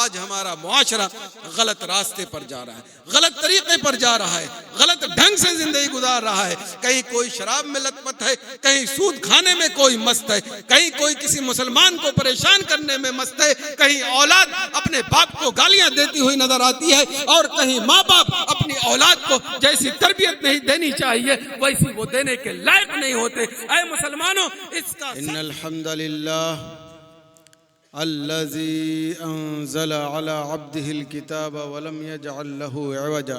آج ہمارا معاشرہ غلط راستے پر جا رہا ہے، غلط طریقے پر جا رہا ہے، غلط ڈھنگ سے زندگی گزار رہا ہے. کہیں کوئی شراب میں لت پت ہے، کہیں سود کھانے میں کوئی مست ہے، کہیں کوئی کسی مسلمان کو پریشان کرنے میں مست ہے، کہیں اولاد اپنے باپ کو گالیاں دیتی ہوئی نظر آتی ہے، اور کہیں ماں باپ اپنی اولاد کو جیسی تربیت نہیں دینی چاہیے ویسی وہ دینے کے لائق نہیں ہوتے. اے مسلمانوں، اس کا ان الحمد للہ الذي انزل على عبده الكتاب ولم يجعل له عوجا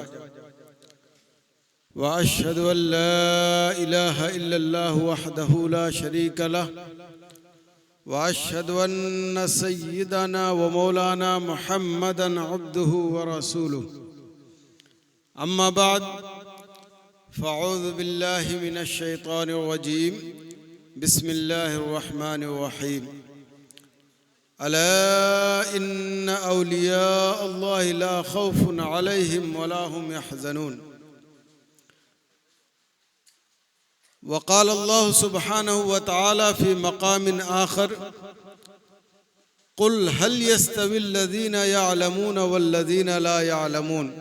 واشهد ان لا اله الا الله وحده لا شريك له واشهد ان سيدنا ومولانا محمدا عبده ورسوله. اما بعد فاعوذ بالله من الشيطان الرجيم. بسم الله الرحمن الرحيم. ألا إن أولياء الله لا خوف عليهم ولا هم يحزنون. وقال الله سبحانه وتعالى في مقام آخر: قل هل يستوي الذين يعلمون والذين لا يعلمون.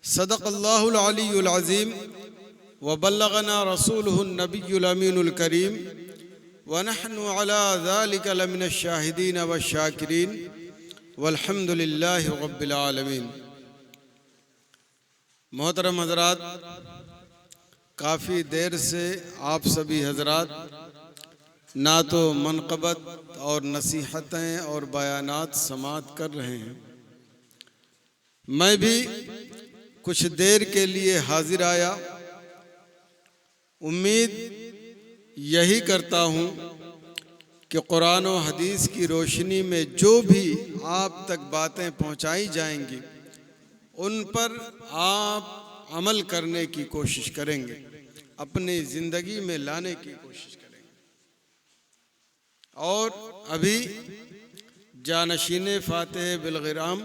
صدق الله العلي العظيم وبلغنا رسوله النبي الأمين الكريم ونحن على ذلك لمن الشاهدين والشاكرين والحمد لله رب العالمين. محترم حضرات، کافی دیر سے آپ سبھی حضرات نعت و منقبت اور نصیحتیں اور بیانات سماعت کر رہے ہیں. میں بھی کچھ دیر کے لیے حاضر آیا. امید یہی کرتا ہوں کہ قرآن و حدیث کی روشنی میں جو بھی آپ تک باتیں پہنچائی جائیں گی ان پر آپ عمل کرنے کی کوشش کریں گے، اپنی زندگی میں لانے کی کوشش کریں گے. اور ابھی جانشین فاتح بالغرام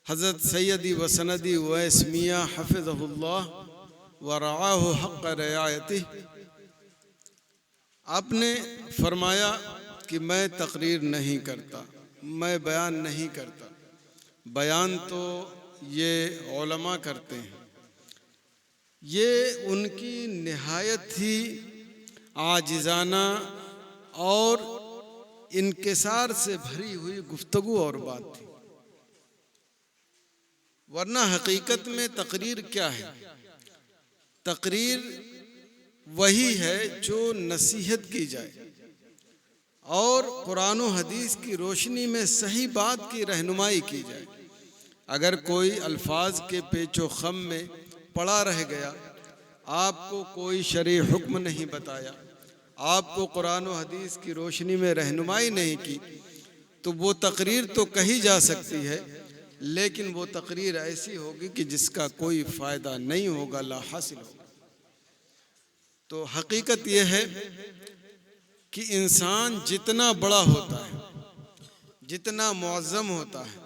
حضرت سیدی و سندی اویس میاں حفظہ اللہ ورعاہ حق رعایتہ، آپ نے فرمایا کہ میں تقریر نہیں کرتا، میں بیان نہیں کرتا. بیان تو یہ علماء کرتے ہیں. یہ ان کی نہایت ہی عاجزانہ اور انکسار سے بھری ہوئی گفتگو اور بات تھی. ورنہ حقیقت میں تقریر کیا ہے؟ تقریر وہی ہے جو نصیحت کی جائے اور قرآن و حدیث کی روشنی میں صحیح بات کی رہنمائی کی جائے. اگر کوئی الفاظ کے پیچ و خم میں پڑا رہ گیا، آپ کو کوئی شرعی حکم نہیں بتایا، آپ کو قرآن و حدیث کی روشنی میں رہنمائی نہیں کی، تو وہ تقریر تو کہی جا سکتی ہے لیکن وہ تقریر ایسی ہوگی کہ جس کا کوئی فائدہ نہیں ہوگا، لا حاصل ہوگا. تو حقیقت یہ ہے کہ انسان جتنا بڑا ہوتا ہے، جتنا معظم ہوتا ہے،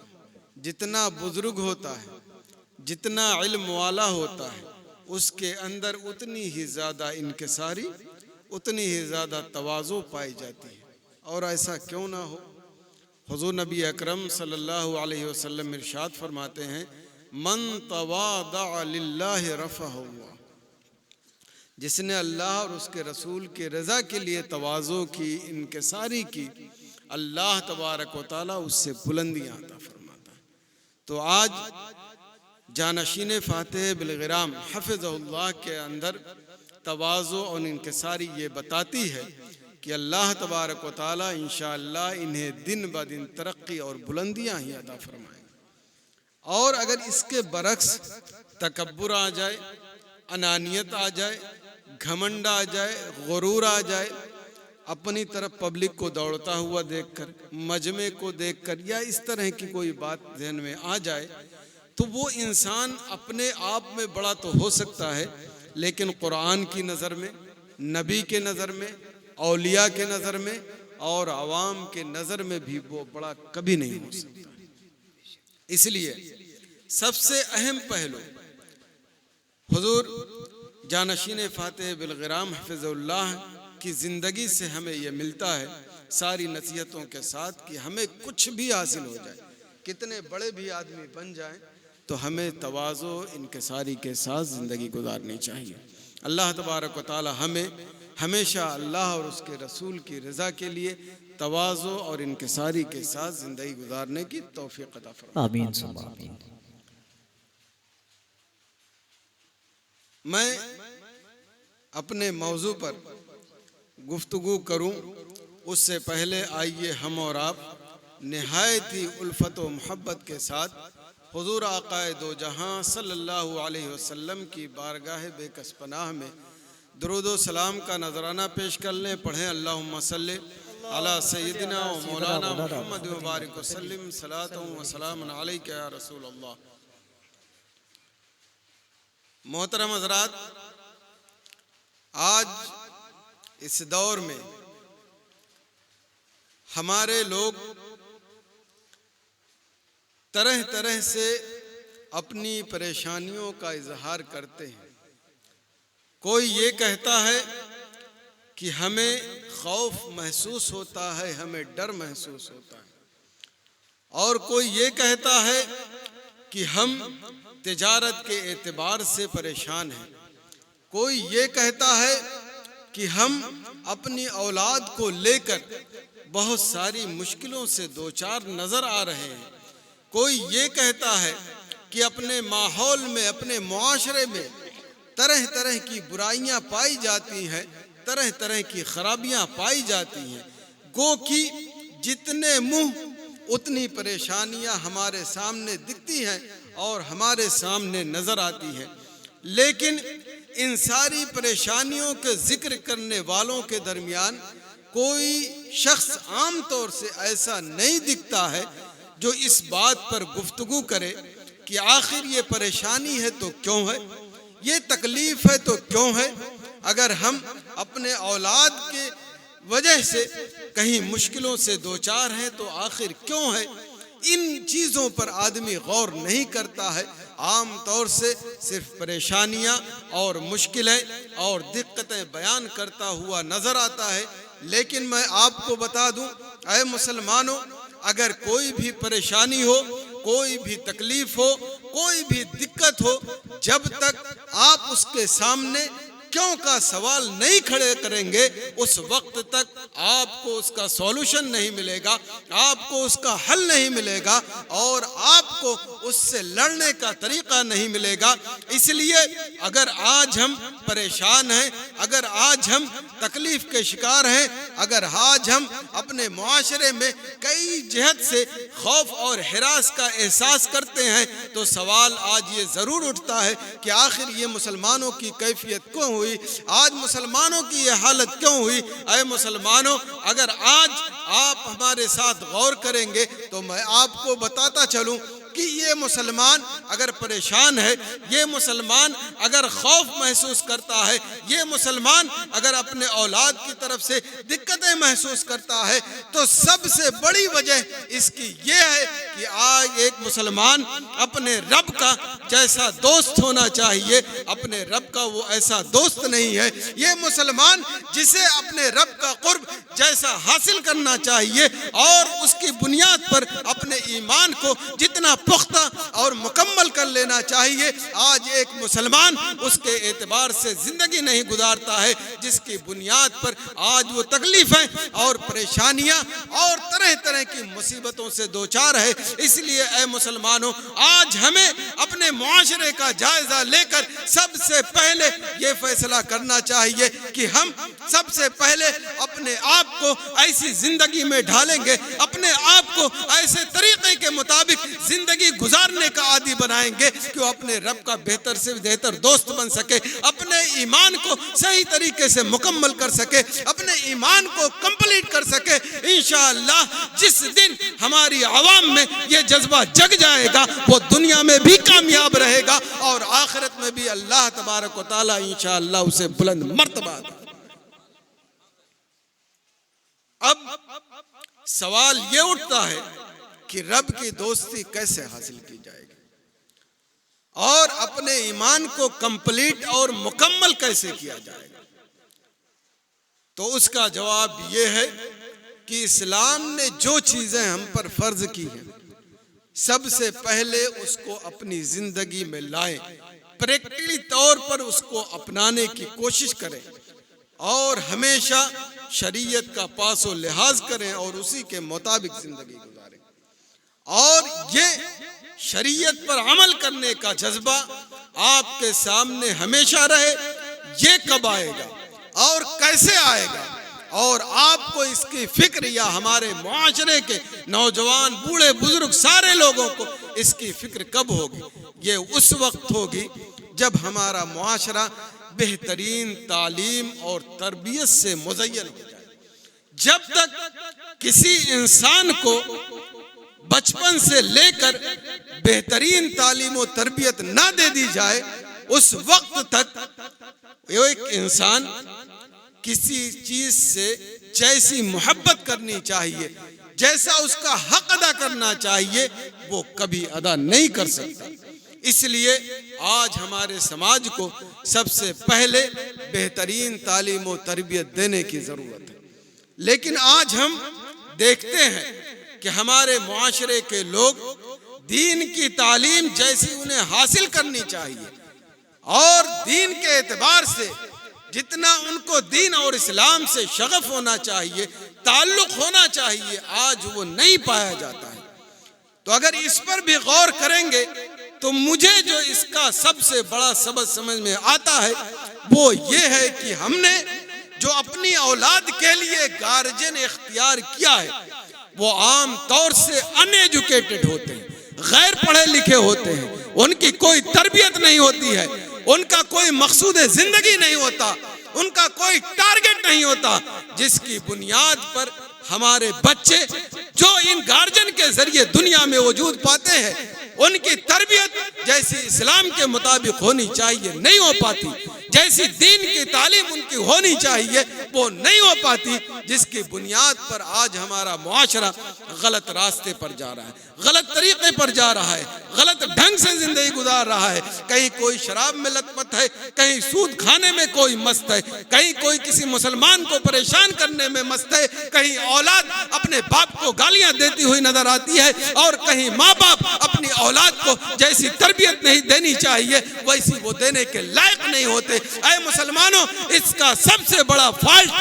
جتنا بزرگ ہوتا ہے، جتنا علم والا ہوتا ہے، اس کے اندر اتنی ہی زیادہ انکساری، اتنی ہی زیادہ تواضع پائی جاتی ہے. اور ایسا کیوں نہ ہو؟ حضور نبی اکرم صلی اللہ علیہ وسلم ارشاد فرماتے ہیں: من تواضع للہ رفعہ اللہ. جس نے اللہ اور اس کے رسول کے رضا کے لیے تواضع کی، انکساری کی، اللہ تبارک و تعالیٰ اس سے بلندیاں عطا فرماتا ہے. تو آج جانشین فاتح بالغرام حفظہ اللہ کے اندر تواضع اور انکساری یہ بتاتی ہے کہ اللہ تبارک و تعالیٰ انشاءاللہ انہیں دن بدن ترقی اور بلندیاں ہی عطا فرمائیں. اور اگر اس کے برعکس تکبر آ جائے، انانیت آ جائے، گھمنڈ آ جائے، غرور آ جائے، اپنی طرف پبلک کو دوڑتا ہوا دیکھ کر، مجمع کو دیکھ کر، یا اس طرح کی کوئی بات ذہن میں آ جائے، تو وہ انسان اپنے آپ میں بڑا تو ہو سکتا ہے لیکن قرآن کی نظر میں، نبی کے نظر میں، اولیاء کے نظر میں اور عوام کے نظر میں بھی وہ بڑا کبھی نہیں ہو سکتا. اس لیے سب سے اہم پہلو حضور جانشین فاتح بالغرام حفظ اللہ کی زندگی سے ہمیں یہ ملتا ہے ساری نصیحتوں کے ساتھ کہ ہمیں کچھ بھی حاصل ہو جائے، کتنے بڑے بھی آدمی بن جائیں، تو ہمیں تواضع انکساری کے ساتھ زندگی گزارنی چاہیے۔ اللہ تبارک و تعالی ہمیں ہمیشہ اللہ اور اس کے رسول کی رضا کے لیے تواضع اور انکساری کے ساتھ زندگی گزارنے کی توفیق عطا فرمائے۔ آمین ثم آمین۔ میں اپنے موضوع پر گفتگو کروں اس سے پہلے آئیے ہم اور آپ نہایت ہی الفت و محبت کے ساتھ حضور آقا دو جہاں صلی اللہ علیہ وسلم کی بارگاہ بے کس پناہ میں درود و سلام کا نذرانہ پیش کر لیں۔ پڑھیں اللہم صلی علی سیدنا و مولانا محمد و بارک وسلم صلاۃ و سلام علیک یا رسول اللہ۔ محترم حضرات، آج اس دور میں ہمارے لوگ طرح طرح سے اپنی پریشانیوں کا اظہار کرتے ہیں۔ کوئی یہ کہتا ہے کہ ہمیں خوف محسوس ہوتا ہے، ہمیں ڈر محسوس ہوتا ہے، اور کوئی یہ کہتا ہے کہ ہم تجارت کے اعتبار سے پریشان ہیں، کوئی یہ کہتا ہے کہ ہم اپنی اولاد کو لے کر بہت ساری مشکلوں سے دوچار نظر آ رہے ہیں، کوئی یہ کہتا ہے کہ اپنے ماحول میں، اپنے معاشرے میں طرح طرح کی برائیاں پائی جاتی ہیں، طرح طرح کی خرابیاں پائی جاتی ہیں، گو کہ جتنے منہ اتنی پریشانیاں ہمارے سامنے دکھتی ہیں اور ہمارے سامنے نظر آتی ہیں۔ لیکن ان ساری پریشانیوں کے ذکر کرنے والوں کے درمیان کوئی شخص عام طور سے ایسا نہیں دکھتا ہے جو اس بات پر گفتگو کرے کہ آخر یہ پریشانی ہے تو کیوں ہے، یہ تکلیف ہے تو کیوں ہے، اگر ہم اپنے اولاد کے وجہ سے کہیں مشکلوں سے دوچار ہیں تو آخر کیوں ہے۔ ان چیزوں پر آدمی غور نہیں کرتا ہے، عام طور سے صرف پریشانیاں اور مشکلیں اور دقتیں بیان کرتا ہوا نظر آتا ہے۔ لیکن میں آپ کو بتا دوں اے مسلمانوں، اگر کوئی بھی پریشانی ہو، کوئی بھی تکلیف ہو، کوئی بھی دقت ہو، جب تک آپ اس کے سامنے کیوں کا سوال نہیں کھڑے کریں گے اس وقت تک آپ کو اس کا سولوشن نہیں ملے گا، آپ کو اس کا حل نہیں ملے گا، اور آپ کو اس سے لڑنے کا طریقہ نہیں ملے گا۔ اس لیے اگر آج ہم پریشان ہیں، اگر آج ہم تکلیف کے شکار ہیں، اگر آج ہم اپنے معاشرے میں کئی جہت سے خوف اور ہراس کا احساس کرتے ہیں، تو سوال آج یہ ضرور اٹھتا ہے کہ آخر یہ مسلمانوں کی کیفیت کیوں ہوئی، آج مسلمانوں کی یہ حالت کیوں ہوئی۔ اے مسلمانوں، اگر آج آپ ہمارے ساتھ غور کریں گے تو میں آپ کو بتاتا چلوں کہ یہ مسلمان اگر پریشان ہے، یہ مسلمان اگر خوف محسوس کرتا ہے، یہ مسلمان اگر اپنے اولاد کی طرف سے دقتیں محسوس کرتا ہے، تو سب سے بڑی وجہ اس کی یہ ہے کہ آج ایک مسلمان اپنے رب کا جیسا دوست ہونا چاہیے، اپنے رب کا وہ ایسا دوست نہیں ہے۔ یہ مسلمان جسے اپنے رب کا قرب جیسا حاصل کرنا چاہیے اور اس کی بنیاد پر اپنے ایمان کو جتنا پختہ اور مکمل کر لینا چاہیے، آج ایک مسلمان اس کے اعتبار سے زندگی نہیں گزارتا ہے، جس کی بنیاد پر آج وہ تکلیفیں اور پریشانیاں اور طرح طرح کی مصیبتوں سے دوچار ہے۔ اس لیے اے مسلمانوں، آج ہمیں اپنے معاشرے کا جائزہ لے کر سب سے پہلے یہ فیصلہ کرنا چاہیے کہ ہم سب سے پہلے اپنے آپ کو ایسی زندگی میں ڈھالیں گے، اپنے آپ کو ایسے طریقے کے مطابق زندگی گزارنے کا عادی بنائیں گے کہ وہ اپنے رب کا بہتر سے بہتر دوست بن سکے، اپنے ایمان کو صحیح طریقے سے مکمل کر سکے، اپنے ایمان کو کمپلیٹ کر سکے۔ انشاءاللہ جس دن ہماری عوام میں یہ جذبہ جگ جائے گا، وہ دنیا میں بھی کامیاب رہے گا اور آخرت میں بھی اللہ تبارک و تعالی انشاءاللہ اسے بلند مرتبہ دے۔ اب سوال یہ اٹھتا ہے کہ رب کی دوستی کیسے حاصل کی جائے گی اور اپنے ایمان کو کمپلیٹ اور مکمل کیسے کیا جائے گا۔ تو اس کا جواب یہ ہے کہ اسلام نے جو چیزیں ہم پر فرض کی ہیں سب سے پہلے اس کو اپنی زندگی میں لائیں، پریکٹیکلی طور پر اس کو اپنانے کی کوشش کریں اور ہمیشہ شریعت کا پاس و لحاظ کریں اور اسی کے مطابق زندگی گزاریں۔ اور یہ شریعت پر عمل کرنے کا جذبہ آپ کے سامنے ہمیشہ رہے۔ یہ کب آئے گا اور کیسے آئے گا اور آپ کو اس کی فکر، یا ہمارے معاشرے کے نوجوان بوڑھے بزرگ سارے لوگوں کو اس کی فکر کب ہوگی؟ یہ اس وقت ہوگی جب ہمارا معاشرہ بہترین تعلیم اور تربیت سے مزین ہو جائے۔ جب تک کسی انسان کو بچپن سے لے کر بہترین تعلیم و تربیت نہ دے دی جائے، اس وقت تک ایک انسان کسی چیز سے جیسی محبت کرنی چاہیے، جیسا اس کا حق ادا کرنا چاہیے، وہ کبھی ادا نہیں کر سکتا۔ اس لیے آج ہمارے سماج کو سب سے پہلے بہترین تعلیم و تربیت دینے کی ضرورت ہے۔ لیکن آج ہم دیکھتے ہیں کہ ہمارے معاشرے کے لوگ دین کی تعلیم جیسی انہیں حاصل کرنی چاہیے اور دین کے اعتبار سے جتنا ان کو دین اور اسلام سے شغف ہونا چاہیے، تعلق ہونا چاہیے، آج وہ نہیں پایا جاتا ہے۔ تو اگر اس پر بھی غور کریں گے تو مجھے جو اس کا سب سے بڑا سبب سمجھ میں آتا ہے وہ یہ ہے کہ ہم نے جو اپنی اولاد کے لیے گارجین اختیار کیا ہے وہ عام طور سے ان ایجوکیٹڈ ہوتے ہیں، غیر پڑھے لکھے ہوتے ہیں، ان کی کوئی تربیت نہیں ہوتی ہے، ان کا کوئی مقصود زندگی نہیں ہوتا، ان کا کوئی ٹارگٹ نہیں ہوتا، جس کی بنیاد پر ہمارے بچے جو ان گارجن کے ذریعے دنیا میں وجود پاتے ہیں ان کی تربیت جیسی اسلام کے مطابق ہونی چاہیے نہیں ہو پاتی، جیسی دین کی تعلیم ان کی ہونی چاہیے وہ نہیں ہو پاتی، جس کی بنیاد پر آج ہمارا معاشرہ غلط راستے پر جا رہا ہے، غلط طریقے پر جا رہا ہے، غلط ڈھنگ سے زندگی گزار رہا ہے۔ کہیں کوئی شراب میں لت پت ہے، کہیں سود کھانے میں کوئی مست ہے، کہیں کوئی کسی مسلمان کو پریشان کرنے میں مست ہے، کہیں اولاد اپنے باپ کو گالیاں دیتی ہوئی نظر آتی ہے، اور کہیں ماں باپ اپنی اولاد کو جیسی تربیت نہیں دینی چاہیے ویسی وہ دینے کے لائق نہیں ہوتے۔ اے مسلمانوں، اس کا سب سے بڑا فالٹ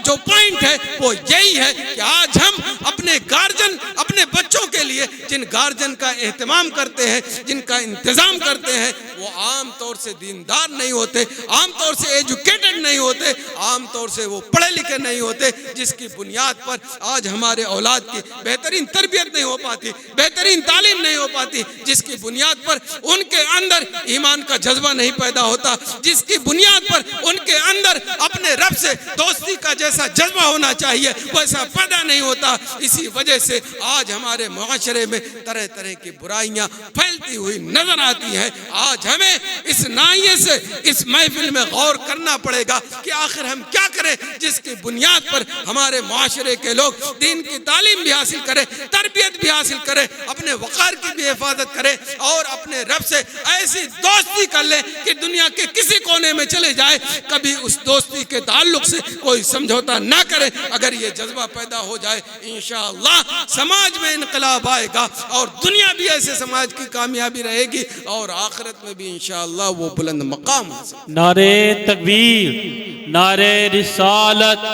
جو پوائنٹ ہے وہ یہی ہے کہ آج ہم اپنے گارجن، اپنے بچوں کے لیے جن گارجن کا اہتمام کرتے ہیں، جن کا انتظام کرتے ہیں، وہ عام طور سے دیندار نہیں ہوتے، عام طور سے ایجوکیٹڈ نہیں ہوتے، عام طور سے وہ پڑھے لکھے نہیں ہوتے، جس کی بنیاد پر آج ہمارے اولاد کی بہترین تربیت نہیں ہو پاتی، بہترین تعلیم نہیں ہو پاتی، جس کی بنیاد پر ان کے اندر ایمان کا جذبہ نہیں پیدا ہوتا، جس کی بنیاد پر ان کے اندر اپنے رب سے دوستی کا جیسا جذبہ ہونا چاہیے ویسا پیدا نہیں ہوتا۔ اسی وجہ سے آج ہمارے معاشرے میں طرح طرح کی برائیاں پھیلتی ہوئی نظر آتی ہیں۔ آج ہمیں اس ناحیے سے اس محفل میں غور کرنا پڑے گا کہ آخر ہم کیا کریں جس کی بنیاد پر ہمارے معاشرے کے لوگ دین کی تعلیم بھی حاصل کریں، تربیت بھی حاصل کریں، اپنے وقار کی بھی حفاظت کریں اور اپنے رب سے ایسی دوستی کر لیں کہ دنیا کے کسی کونے میں چلے جائے کبھی اس دوستی کے تعلق سے کوئی سمجھوتا نہ کرے۔ اگر یہ جذبہ پیدا ہو جائے انشاءاللہ سماج میں انقلاب آئے گا اور دنیا بھی ایسے سماج کی کامیابی رہے گی اور آخرت میں بھی انشاءاللہ وہ بلند مقام حاصل۔ نعرہ تکبیر، نعرہ رسالت،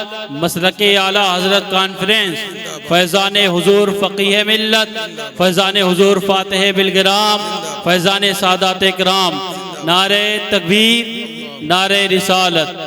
مسلک اعلیٰ حضرت کانفرنس، فیضان حضور فقیہ ملت، فیضان حضور فاتح بالگرام، فیضان سادات کرام، نعرہ تکبیر، نعرہ رسالت۔